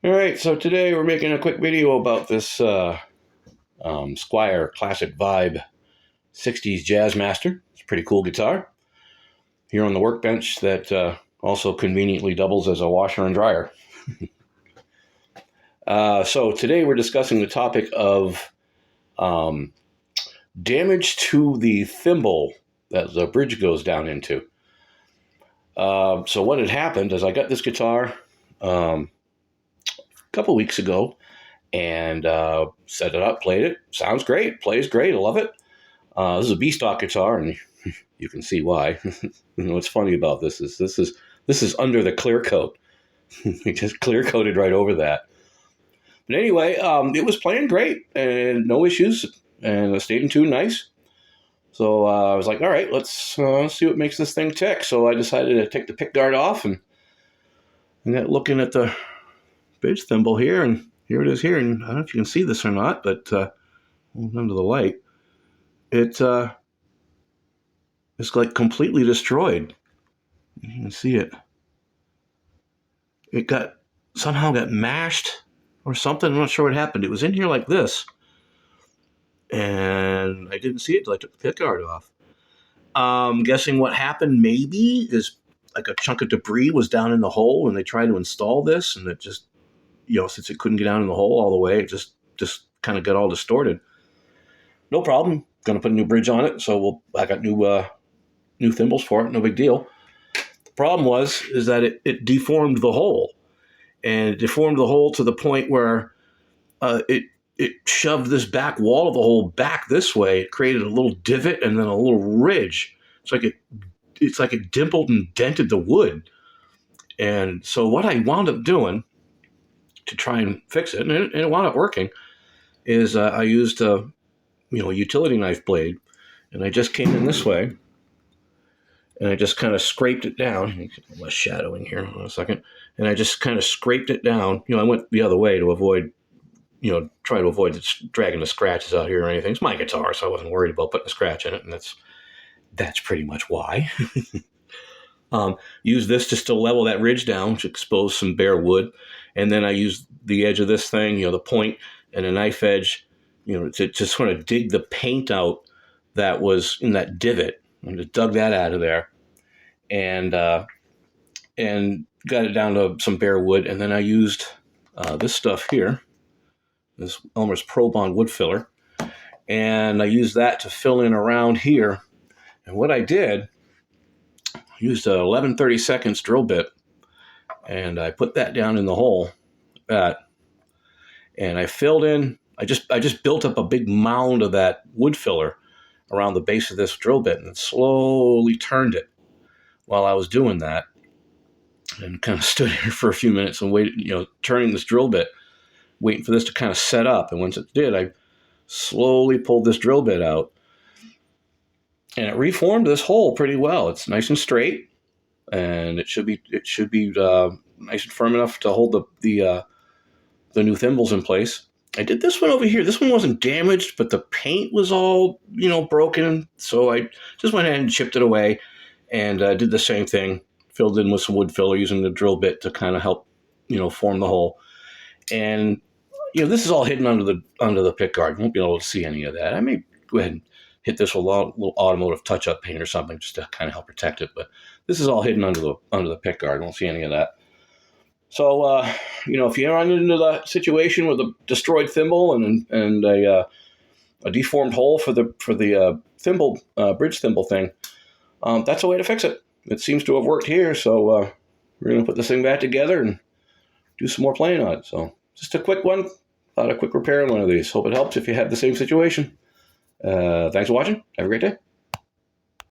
All right, so today we're making a quick video about this Squier Classic Vibe 60's Jazzmaster. It's a pretty cool guitar. Here on the workbench that also conveniently doubles as a washer and dryer. So today we're discussing the topic of damage to the thimble that the bridge goes down into. So what had happened is I got this guitar couple weeks ago and set it up, played it. Sounds great, plays great, I love it. This is a B-stock guitar, and you can see why. What's funny about this is under the clear coat. It just clear coated right over that. But anyway, it was playing great and no issues, and it stayed in tune nice. So I was like, all right, let's see what makes this thing tick. So I decided to take the pick guard off and got looking at the bridge thimble here, and here it is here. And I don't know if you can see this or not, but under the light, it's like completely destroyed. You can see it. It somehow got mashed or something. I'm not sure what happened. It was in here like this, and I didn't see it until I took the pick guard off. Guessing what happened maybe is like a chunk of debris was down in the hole, and they tried to install this, and it just, since it couldn't get down in the hole all the way, it just kind of got all distorted. No problem. Going to put a new bridge on it, so I got new thimbles for it. No big deal. The problem is that it deformed the hole, and it deformed the hole to the point where it shoved this back wall of the hole back this way. It created a little divot and then a little ridge. It's like it dimpled and dented the wood. And so what I wound up doing to try and fix it, and it wound up working, is I used a utility knife blade, and I just came in this way, and I just kind of scraped it down. Less shadowing here in a second. And I just kind of scraped it down. I went the other way to avoid, try to avoid dragging the scratches out here or anything. It's my guitar, so I wasn't worried about putting a scratch in it, and that's pretty much why. Use this just to level that ridge down, to expose some bare wood. And then I used the edge of this thing, the point and a knife edge, to just sort of dig the paint out that was in that divot. And just dug that out of there and got it down to some bare wood. And then I used this stuff here, this Elmer's Pro Bond wood filler. And I used that to fill in around here. And what I did, I used a 11/32 drill bit, and I put that down in the hole, and I filled in. I just built up a big mound of that wood filler around the base of this drill bit, and slowly turned it while I was doing that, and kind of stood here for a few minutes and waited, turning this drill bit, waiting for this to kind of set up. And once it did, I slowly pulled this drill bit out, and it reformed this hole pretty well. It's nice and straight, and it should be nice and firm enough to hold the new thimbles in place. I did this one over here. This one wasn't damaged, but the paint was all broken. So I just went ahead and chipped it away, and did the same thing. Filled in with some wood filler using the drill bit to kind of help form the hole. And this is all hidden under the pick guard. You won't be able to see any of that. I may go ahead and hit this with a little automotive touch-up paint or something just to kind of help protect it. But this is all hidden under the pick guard. You won't see any of that. So, if you run into the situation with a destroyed thimble and a deformed hole for the thimble bridge thimble thing, that's a way to fix it. It seems to have worked here. So we're going to put this thing back together and do some more playing on it. So just a quick one. Thought a quick repair on one of these. Hope it helps if you have the same situation. Thanks for watching. Have a great day.